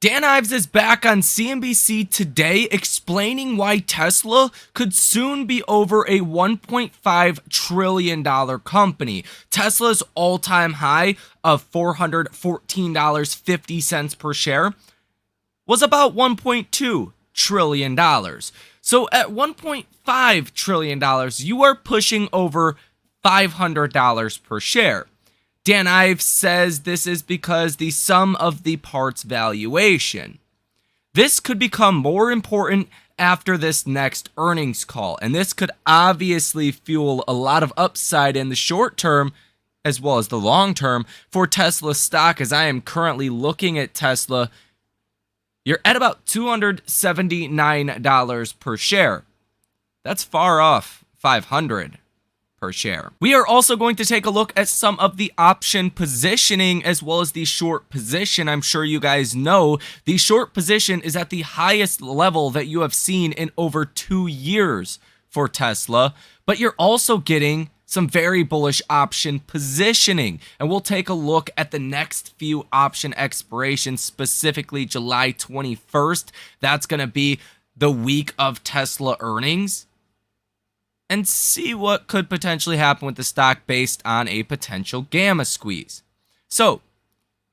Dan Ives is back on CNBC today explaining why Tesla could soon be over a $1.5 trillion company. Tesla's all-time high of $414.50 per share was about $1.2 trillion. So at $1.5 trillion, you are pushing over $500 per share. Dan Ives says this is because the sum of the parts valuation. This could become more important after this next earnings call, and this could obviously fuel a lot of upside in the short term as well as the long term for Tesla stock. As I am currently looking at Tesla, you're at about $279 per share. That's far off $500 per share. We are also going to take a look at some of the option positioning as well as the short position. I'm sure you guys know the short position is at the highest level that you have seen in over 2 years for Tesla, but you're also getting some very bullish option positioning. And we'll take a look at the next few option expirations, specifically July 21st. That's going to be the week of Tesla earnings, and see what could potentially happen with the stock based on a potential gamma squeeze. So,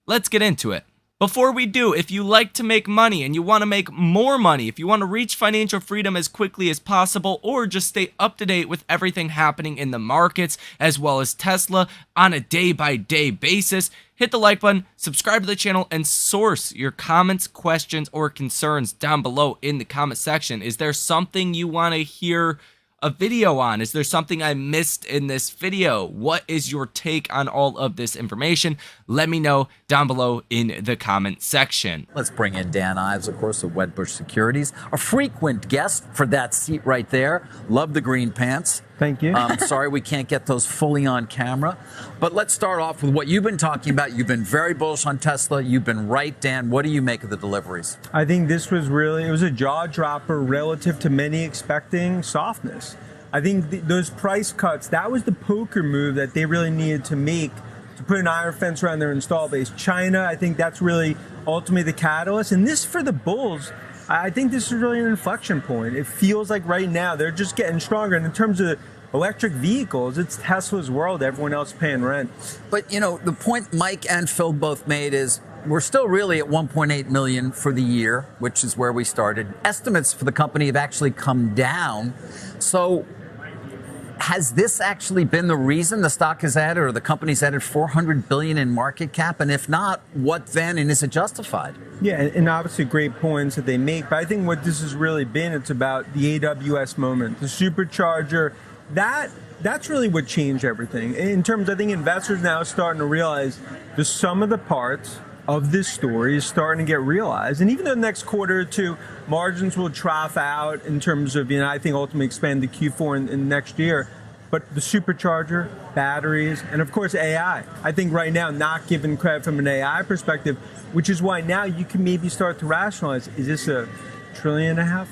let's get into it. Before we do, if you like to make money and you want to make more money, if you want to reach financial freedom as quickly as possible, or just stay up to date with everything happening in the markets as well as Tesla on a day-by-day basis, hit the like button, subscribe to the channel, and source your comments, questions, or concerns down below in the comment section. Is there something you want to hear a video on? Is there something I missed in this video? What is your take on all of this information? Let me know down below in the comment section. Let's bring in Dan Ives, of course, of Wedbush Securities, a frequent guest for that seat right there. Love the green pants. Thank you. Sorry we can't get those fully on camera. But let's start off with what you've been talking about. You've been very bullish on Tesla. You've been right, Dan. What do you make of the deliveries? I think this was it was a jaw dropper relative to many expecting softness. I think those price cuts, that was the poker move that they really needed to make to put an iron fence around their install base. China, I think that's really ultimately the catalyst. And this for the bulls, I think this is really an inflection point. It feels like right now they're just getting stronger. And in terms of electric vehicles, it's Tesla's world. Everyone else paying rent. But, you know, the point Mike and Phil both made is we're still really at 1.8 million for the year, which is where we started. Estimates for the company have actually come down. So has this actually been the reason the stock has added, or the company's added 400 billion in market cap? And if not, what then? And is it justified? Yeah, and obviously great points that they make. But I think what this has really been, it's about the AWS moment, the supercharger. That's really what changed everything. In terms, I think investors now are starting to realize the sum of the parts of this story is starting to get realized. And even though the next quarter or two, margins will trough out in terms of, I think ultimately expand to Q4 in next year. But the supercharger, batteries, and of course AI. I think right now, not given credit from an AI perspective, which is why now you can maybe start to rationalize, is this $1.5 trillion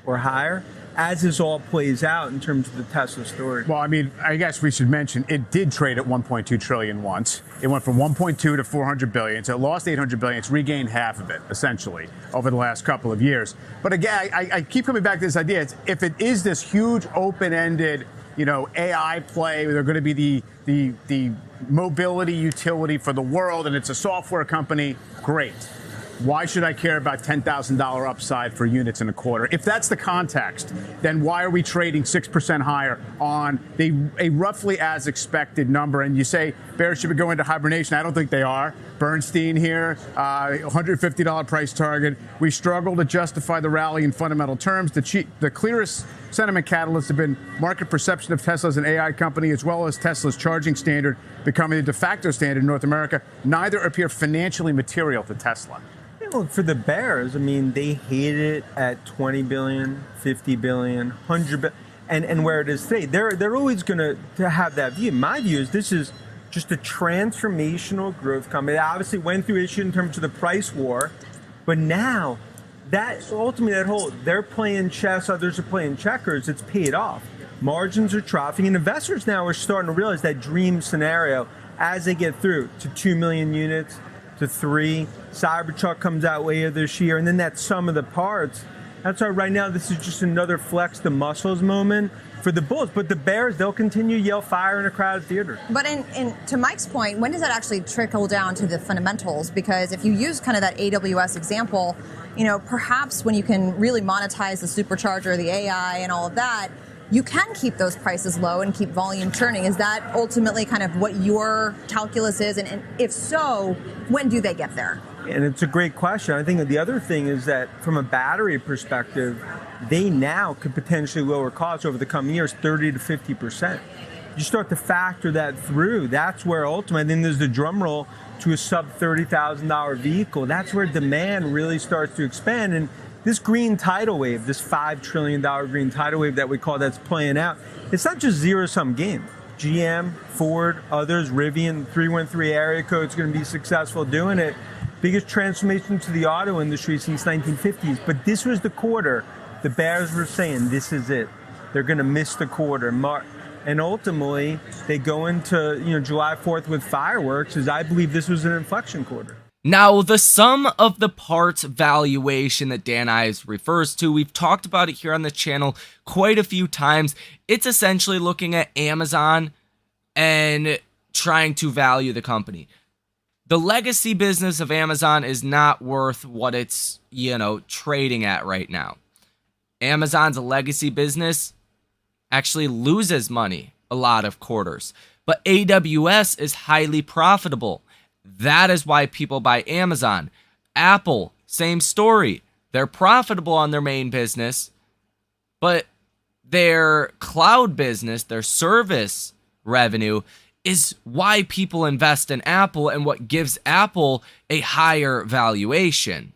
or higher? As this all plays out in terms of the Tesla story. Well, I mean, I guess we should mention it did trade at 1.2 trillion once. It went from 1.2 to 400 billion. So it lost 800 billion. It's regained half of it, essentially, over the last couple of years. But again, I keep coming back to this idea. If it is this huge open-ended, AI play, they're going to be the mobility utility for the world, and it's a software company, great. Why should I care about $10,000 upside for units in a quarter? If that's the context, then why are we trading 6% higher on a roughly as expected number? And you say bears should go into hibernation. I don't think they are. Bernstein here, $150 price target. We struggle to justify the rally in fundamental terms. The clearest sentiment catalysts have been market perception of Tesla as an AI company, as well as Tesla's charging standard becoming the de facto standard in North America. Neither appear financially material to Tesla. Look, for the bears, I mean, they hate it at 20 billion, 50 billion, 100 billion, and where it is today. They're always going to have that view. My view is this is just a transformational growth company. It obviously went through issue in terms of the price war, but now that's ultimately that whole, they're playing chess, others are playing checkers, it's paid off. Margins are troughing, and investors now are starting to realize that dream scenario as they get through to 2 million units, to 3. Cybertruck comes out later this year, and then that sum of the parts. That's why right now this is just another flex the muscles moment for the bulls. But the bears, they'll continue to yell fire in a crowded theater. But to Mike's point, when does that actually trickle down to the fundamentals? Because if you use kind of that AWS example, perhaps when you can really monetize the supercharger, the AI and all of that, you can keep those prices low and keep volume churning. Is that ultimately kind of what your calculus is? And if so, when do they get there? And it's a great question. I think the other thing is that from a battery perspective, they now could potentially lower costs over the coming years 30 to 50%. You start to factor that through. That's where ultimately, then there's the drum roll to a sub $30,000 vehicle. That's where demand really starts to expand. And this green tidal wave, this $5 trillion green tidal wave that we call that's playing out, it's not just zero-sum game. GM, Ford, others, Rivian, 313 area code is going to be successful doing it. Biggest transformation to the auto industry since 1950s. But this was the quarter. The bears were saying, this is it. They're going to miss the quarter. And ultimately, they go into July 4th with fireworks, as I believe this was an inflection quarter. Now, the sum of the parts valuation that Dan Ives refers to, we've talked about it here on the channel quite a few times. It's essentially looking at Amazon and trying to value the company. The legacy business of Amazon is not worth what it's, trading at right now. Amazon's a legacy business, actually loses money a lot of quarters. But AWS is highly profitable. That is why people buy Amazon. Apple, same story. They're profitable on their main business, but their cloud business, their service revenue, is why people invest in Apple and what gives Apple a higher valuation.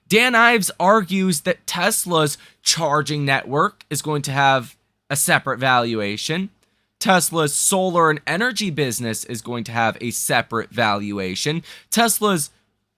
Dan Ives argues that Tesla's charging network is going to have a separate valuation. Tesla's solar and energy business is going to have a separate valuation. Tesla's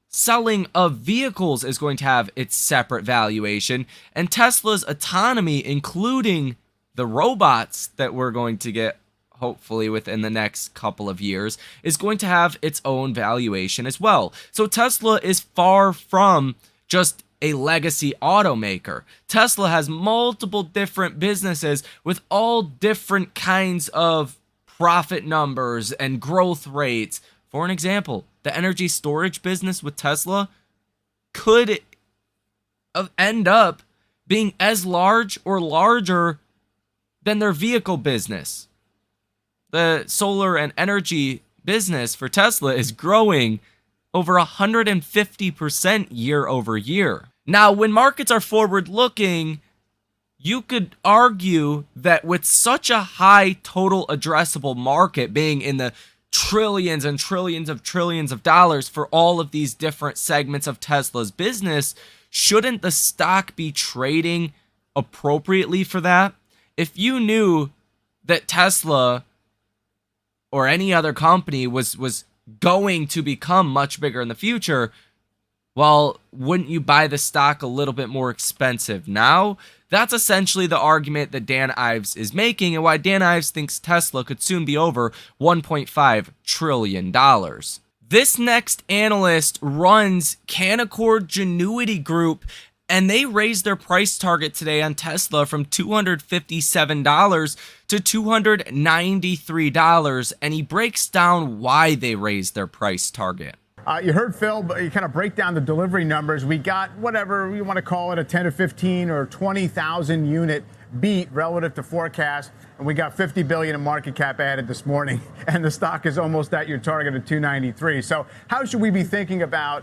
selling of vehicles is going to have its separate valuation. And Tesla's autonomy, including the robots that we're going to get hopefully within the next couple of years, is going to have its own valuation as well. So Tesla is far from just a legacy automaker. Tesla has multiple different businesses with all different kinds of profit numbers and growth rates. For an example, the energy storage business with Tesla could end up being as large or larger than their vehicle business. The solar and energy business for Tesla is growing over 150% year over year. Now, when markets are forward-looking, you could argue that with such a high total addressable market being in the trillions and trillions of dollars for all of these different segments of Tesla's business, shouldn't the stock be trading appropriately for that? If you knew that Tesla or any other company was going to become much bigger in the future, well, wouldn't you buy the stock a little bit more expensive now? That's essentially the argument that Dan Ives is making and why Dan Ives thinks Tesla could soon be over $1.5 trillion. This next analyst runs Canacord Upgraded, and they raised their price target today on Tesla from $257 to $293, and he breaks down why they raised their price target. You heard Phil, but you kind of break down the delivery numbers. We got whatever you want to call it, a 10 to 15 or 20,000 unit beat relative to forecast, and we got 50 billion in market cap added this morning, and the stock is almost at your target of 293. So how should we be thinking about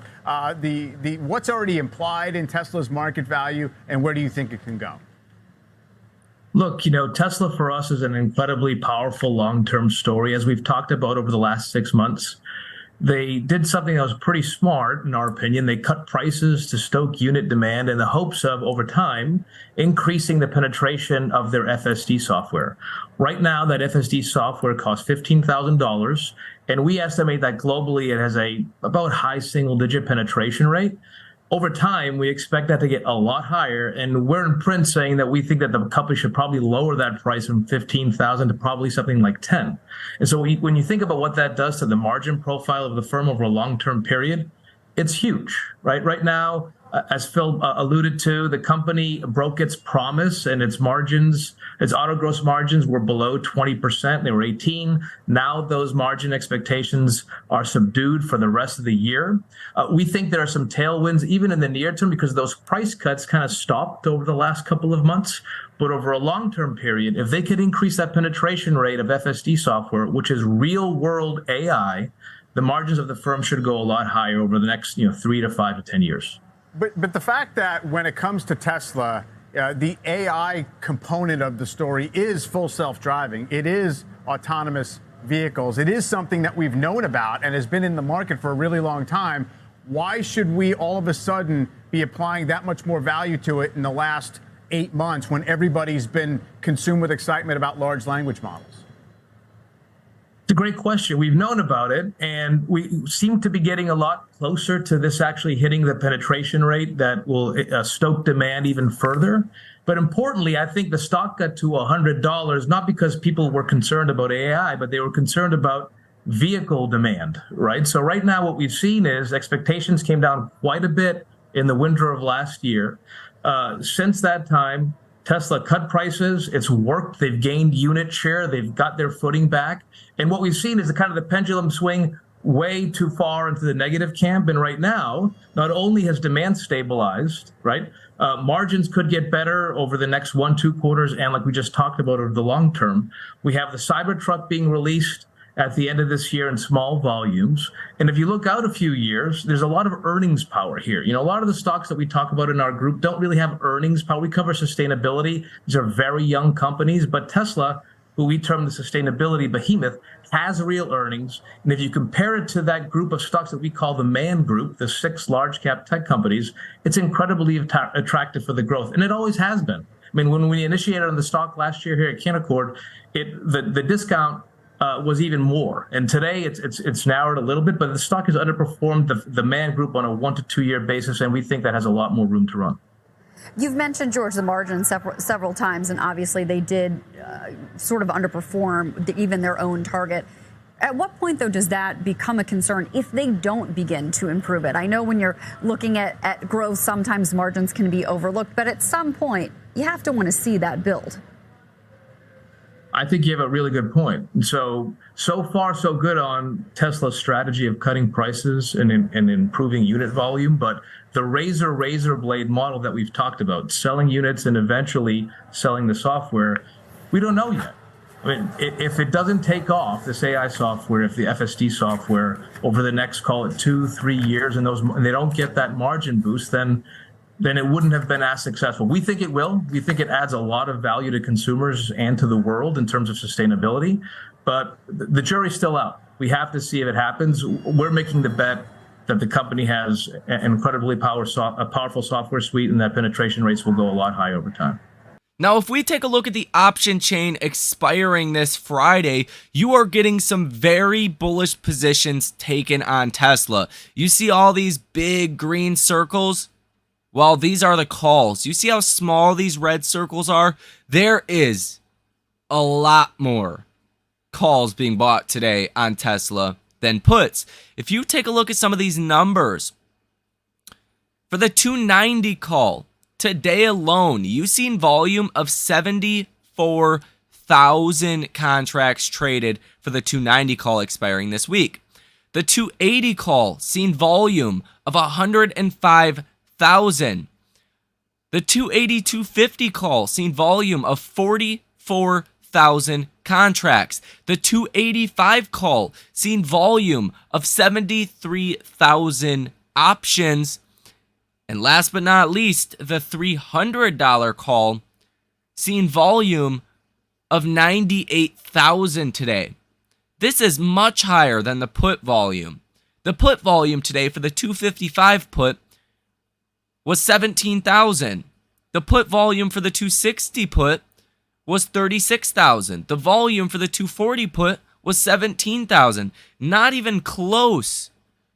the what's already implied in Tesla's market value, and where do you think it can go? Look, Tesla for us is an incredibly powerful long-term story, as we've talked about over the last 6 months. They did something that was pretty smart, in our opinion. They cut prices to stoke unit demand in the hopes of, over time, increasing the penetration of their FSD software. Right now, that FSD software costs $15,000, and we estimate that globally it has about high single-digit penetration rate. Over time, we expect that to get a lot higher, and we're in print saying that we think that the company should probably lower that price from 15,000 to probably something like 10. And so when you think about what that does to the margin profile of the firm over a long-term period, it's huge, right? Right now, as Phil alluded to, the company broke its promise, and its margins, its auto gross margins were below 20%. They were 18. Now those margin expectations are subdued for the rest of the year. We think there are some tailwinds even in the near term because those price cuts kind of stopped over the last couple of months. But over a long-term period, if they could increase that penetration rate of FSD software, which is real-world AI, the margins of the firm should go a lot higher over the next 3 to 5 to 10 years. But the fact that when it comes to Tesla, the AI component of the story is full self-driving. It is autonomous vehicles. It is something that we've known about and has been in the market for a really long time. Why should we all of a sudden be applying that much more value to it in the last 8 months when everybody's been consumed with excitement about large language models? It's a great question. We've known about it, and we seem to be getting a lot closer to this actually hitting the penetration rate that will stoke demand even further. But importantly, I think the stock got to $100, not because people were concerned about AI, but they were concerned about vehicle demand, right? So right now what we've seen is expectations came down quite a bit in the winter of last year. Since that time, Tesla cut prices. It's worked. They've gained unit share. They've got their footing back. And what we've seen is the kind of the pendulum swing way too far into the negative camp. And right now, not only has demand stabilized, right? Margins could get better over the next 1-2 quarters. And like we just talked about over the long term, we have the Cybertruck being released at the end of this year in small volumes. And if you look out a few years, there's a lot of earnings power here. A lot of the stocks that we talk about in our group don't really have earnings power. We cover sustainability. These are very young companies, but Tesla, who we term the sustainability behemoth, has real earnings. And if you compare it to that group of stocks that we call the man group, the 6 large cap tech companies, it's incredibly attractive for the growth. And it always has been. I mean, when we initiated on the stock last year here at Canacord, the discount was even more. And today it's narrowed a little bit, but the stock has underperformed the man group on a 1 to 2 year basis, and we think that has a lot more room to run. You've mentioned, George, the margin several times, and obviously they did sort of underperform even their own target. At what point, though, does that become a concern if they don't begin to improve it? I know when you're looking at growth, sometimes margins can be overlooked, but at some point, you have to want to see that build. I think you have a really good point. So far, so good on Tesla's strategy of cutting prices and improving unit volume. But the razor blade model that we've talked about, selling units and eventually selling the software, we don't know yet. I mean, if it doesn't take off, this AI software, if the FSD software over the next, call it 2-3 years, and they don't get that margin boost, then it wouldn't have been as successful. We think it will. We think it adds a lot of value to consumers and to the world in terms of sustainability. But the jury's still out. We have to see if it happens. We're making the bet that the company has an incredibly powerful software suite, and that penetration rates will go a lot higher over time. Now, if we take a look at the option chain expiring this Friday, you are getting some very bullish positions taken on Tesla. You see all these big green circles? Well, these are the calls. You see how small these red circles are? There is a lot more calls being bought today on Tesla than puts. If you take a look at some of these numbers, for the 290 call, today alone, you've seen volume of 74,000 contracts traded for the 290 call expiring this week. The 280 call seen volume of 105,000. The 280-250 call seen volume of 44,000 contracts. The 285 call seen volume of 73,000 options. And last but not least, the $300 call seen volume of 98,000 today. This is much higher than the put volume. The put volume today for the 255 put was 17,000. The put volume for the 260 put was 36,000. The volume for the 240 put was 17,000. Not even close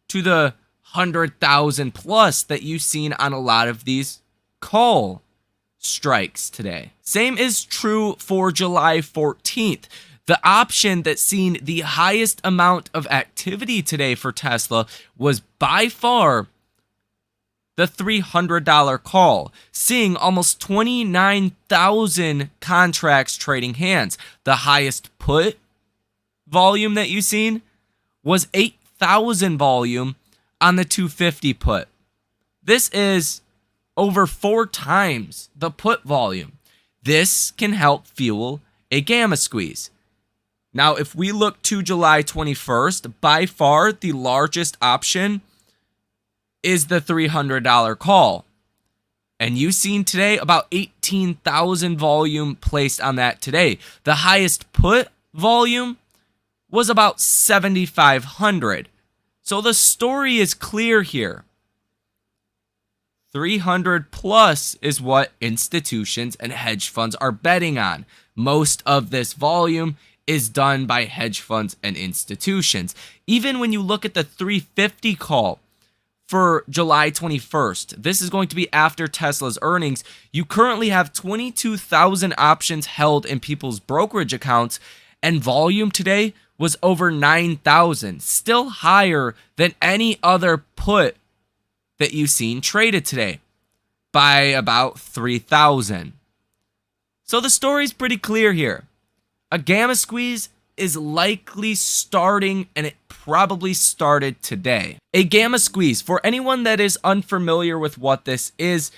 to the 100,000 plus that you've seen on a lot of these call strikes today. Same is true for July 14th. The option that's seen the highest amount of activity today for Tesla was by far the $300 call, seeing almost 29,000 contracts trading hands. The highest put volume that you've seen was 8,000 volume on the 250 put. This is over 4 times the put volume. This can help fuel a gamma squeeze. Now, if we look to July 21st, by far the largest option is the $300 call. And you've seen today about 18,000 volume placed on that today. The highest put volume was about 7,500. So the story is clear here. 300 plus is what institutions and hedge funds are betting on. Most of this volume is done by hedge funds and institutions. Even when you look at the 350 call for July 21st, this is going to be after Tesla's earnings. You currently have 22,000 options held in people's brokerage accounts, and volume today was over 9,000, still higher than any other put that you've seen traded today by about 3,000. So the story's pretty clear here. A gamma squeeze is likely starting, and it probably started today. A gamma squeeze, for anyone that is unfamiliar with what this is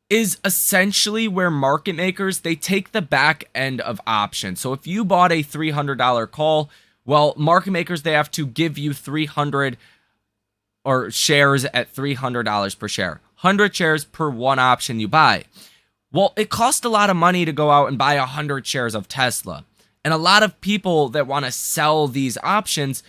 essentially where market makers, they take the back end of options. So if you bought a $300 call, well, market makers, they have to give you 300 or shares at $300 per share. 100 shares per one option you buy. Well, it costs a lot of money to go out and buy 100 shares of Tesla. And a lot of people that want to sell these options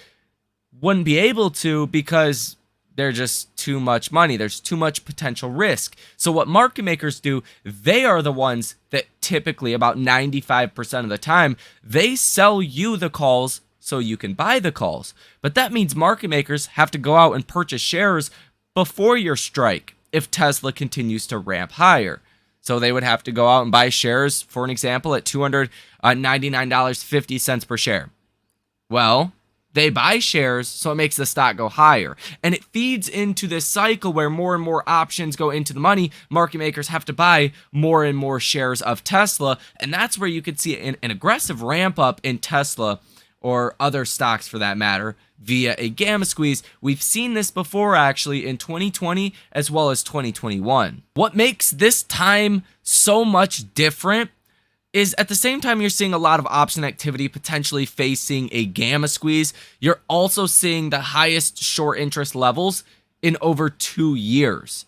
wouldn't be able to because they're just too much money. There's too much potential risk. So what market makers do, they are the ones that typically about 95% of the time, they sell you the calls so you can buy the calls. But that means market makers have to go out and purchase shares before your strike if Tesla continues to ramp higher. So they would have to go out and buy shares, for an example, at $299.50 per share. Well, they buy shares, so it makes the stock go higher. And it feeds into this cycle where more and more options go into the money. Market makers have to buy more and more shares of Tesla. And that's where you could see an aggressive ramp up in Tesla or other stocks for that matter via a gamma squeeze. We've seen this before actually in 2020 as well as 2021. What makes this time so much different is at the same time you're seeing a lot of option activity potentially facing a gamma squeeze, you're also seeing the highest short interest levels in over 2 years.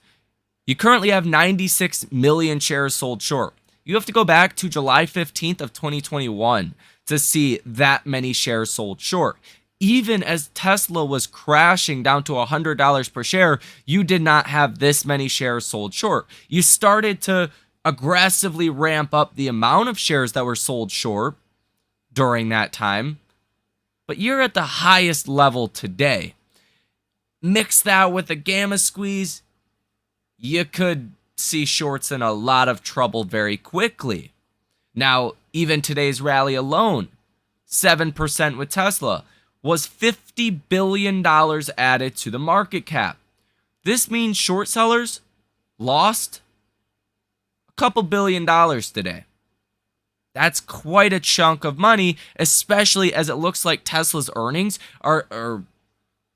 You currently have 96 million shares sold short. You have to go back to July 15th of 2021 to see that many shares sold short. Even as Tesla was crashing down to $100 per share, you did not have this many shares sold short. You started to aggressively ramp up the amount of shares that were sold short during that time, but you're at the highest level today. Mix that with a gamma squeeze, you could see shorts in a lot of trouble very quickly. Now, even today's rally alone, 7% with Tesla, was $50 billion added to the market cap. This means short sellers lost a couple $1 billion today. That's quite a chunk of money, especially as it looks like Tesla's earnings or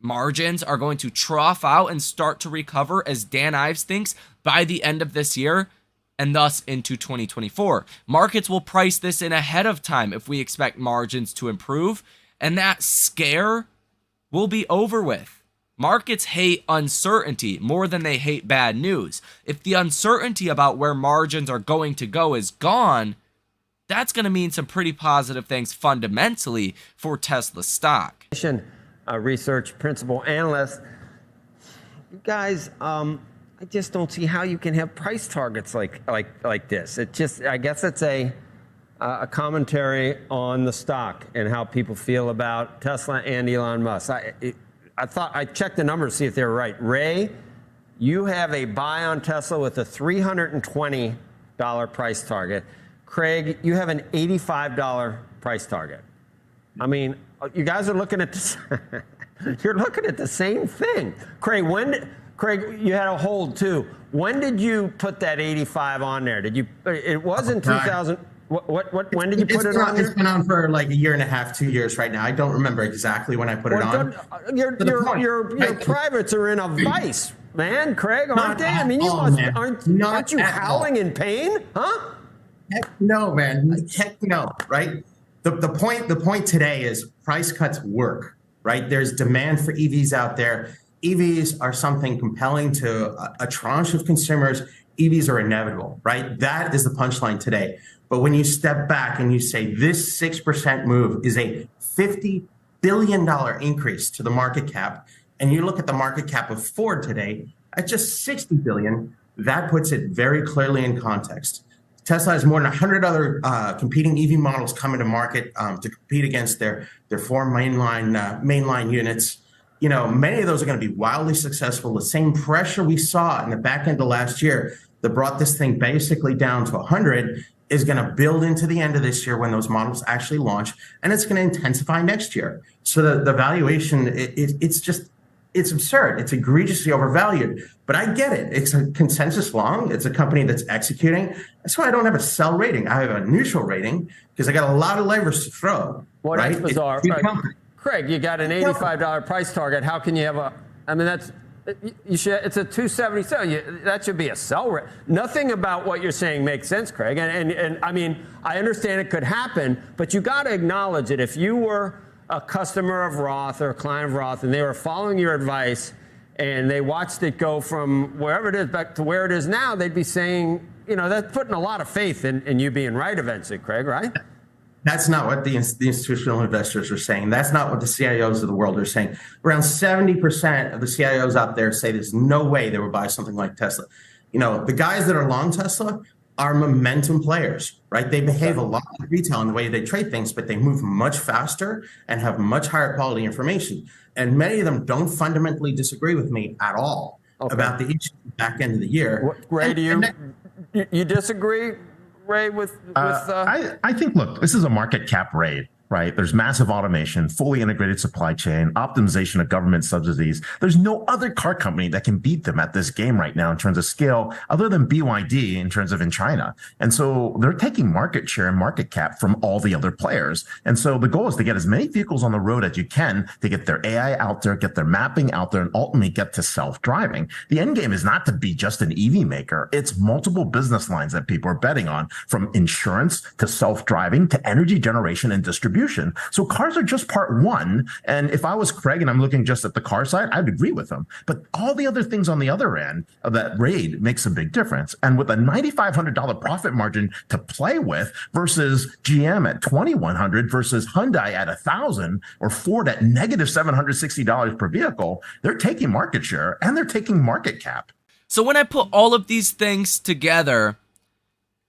margins are going to trough out and start to recover, as Dan Ives thinks, by the end of this year and thus into 2024. Markets will price this in ahead of time if we expect margins to improve, and that scare will be over with. Markets hate uncertainty more than they hate bad news. If the uncertainty about where margins are going to go is gone, that's going to mean some pretty positive things fundamentally for Tesla stock. Research principal analyst. You guys, I just don't see how you can have price targets like this. It just, I guess it's a commentary on the stock and how people feel about Tesla and Elon Musk. I thought I checked the numbers to see if they were right. Ray, you have a buy on Tesla with a $320 price target. Craig, you have an $85 price target. I mean, you guys are looking at this. You're looking at the same thing. Craig, you had a hold too. When did you put that 85 on there? Did you? It was in 2000. When did you put it on there? It's been on for like a year and a half, 2 years right now. I don't remember exactly when I put it on. Your privates are in a vice, man. Craig, aren't they? I mean, aren't you howling in pain, huh? Heck no, man. Heck no, right? The point today is price cuts work, right? There's demand for EVs out there. EVs are something compelling to a tranche of consumers. EVs are inevitable, right? That is the punchline today. But when you step back and you say this 6% move is a $50 billion increase to the market cap, and you look at the market cap of Ford today at just $60 billion, that puts it very clearly in context. Tesla has more than 100 other competing EV models coming to market to compete against their four mainline units. You know, many of those are going to be wildly successful. The same pressure we saw in the back end of last year that brought this thing basically down to 100 is going to build into the end of this year when those models actually launch, and it's going to intensify next year. So the valuation, it's absurd. It's egregiously overvalued. But I get it. It's a consensus long. It's a company that's executing. That's why I don't have a sell rating. I have a neutral rating because I got a lot of levers to throw. Well, right? that's bizarre. Craig, you got an $85 price target. How can you have a? I mean, you should. It's a 277. That should be a sell rate. Nothing about what you're saying makes sense, Craig. And I mean, I understand it could happen, but you got to acknowledge that if you were a customer of Roth or a client of Roth and they were following your advice and they watched it go from wherever it is back to where it is now, they'd be saying, you know, that's putting a lot of faith in you being right eventually, Craig, right? That's not what the institutional investors are saying. That's not what the CIOs of the world are saying. Around 70% of the CIOs out there say there's no way they would buy something like Tesla. You know, the guys that are long Tesla are momentum players, right? They behave a lot like retail in the way they trade things, but they move much faster and have much higher quality information. And many of them don't fundamentally disagree with me at all about the issue back end of the year. Ray, you disagree? Ray, with I think, look, this is a market cap raid, right? There's massive automation, fully integrated supply chain, optimization of government subsidies. There's no other car company that can beat them at this game right now in terms of scale, other than BYD in terms of in China. And so they're taking market share and market cap from all the other players. And so the goal is to get as many vehicles on the road as you can to get their AI out there, get their mapping out there, and ultimately get to self-driving. The end game is not to be just an EV maker. It's multiple business lines that people are betting on, from insurance to self-driving to energy generation and distribution. So cars are just part one. And if I was Craig and I'm looking just at the car side, I'd agree with him. But all the other things on the other end of that raid makes a big difference. And with a $9,500 profit margin to play with versus GM at $2,100 versus Hyundai at $1,000 or Ford at negative $760 per vehicle, they're taking market share and they're taking market cap. So when I put all of these things together,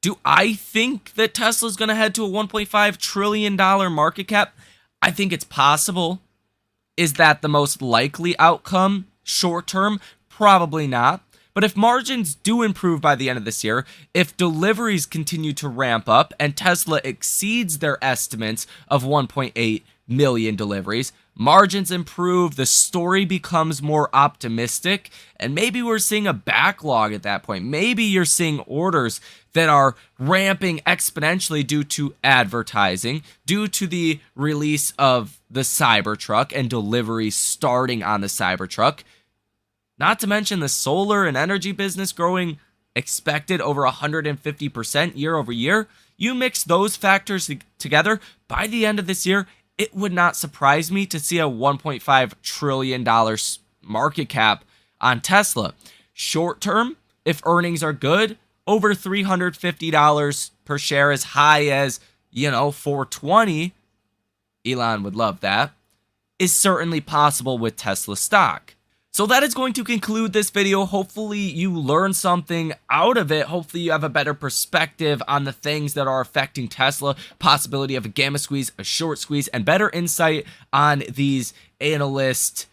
do I think that Tesla's going to head to a $1.5 trillion market cap? I think it's possible. Is that the most likely outcome short term? Probably not. But if margins do improve by the end of this year, if deliveries continue to ramp up and Tesla exceeds their estimates of 1.8 million deliveries, margins improve, the story becomes more optimistic, and maybe we're seeing a backlog at that point. Maybe you're seeing orders that are ramping exponentially due to advertising, due to the release of the Cybertruck and deliveries starting on the Cybertruck. Not to mention the solar and energy business growing expected over 150% year over year. You mix those factors together, by the end of this year, it would not surprise me to see a $1.5 trillion market cap on Tesla. Short term, if earnings are good, over $350 per share, as high as, $420, Elon would love that, is certainly possible with Tesla stock. So that is going to conclude this video. Hopefully you learned something out of it. Hopefully you have a better perspective on the things that are affecting Tesla, possibility of a gamma squeeze, a short squeeze, and better insight on these analyst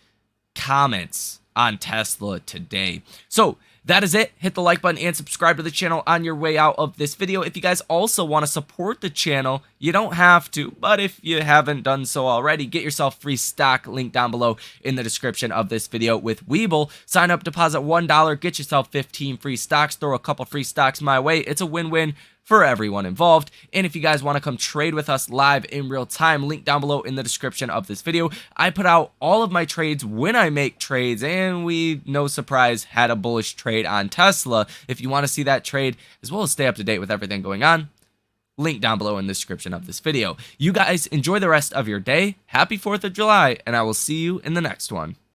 comments on Tesla today. So that is it. Hit the like button and subscribe to the channel on your way out of this video. If you guys also want to support the channel, you don't have to, but if you haven't done so already, get yourself free stock, link down below in the description of this video with Webull. Sign up, deposit $1, get yourself 15 free stocks, throw a couple free stocks my way. It's a win-win for everyone involved. And if you guys want to come trade with us live in real time, link down below in the description of this video. I put out all of my trades when I make trades, and we, no surprise, had a bullish trade on Tesla. If you want to see that trade, as well as stay up to date with everything going on, link down below in the description of this video. You guys enjoy the rest of your day. Happy 4th of July, and I will see you in the next one.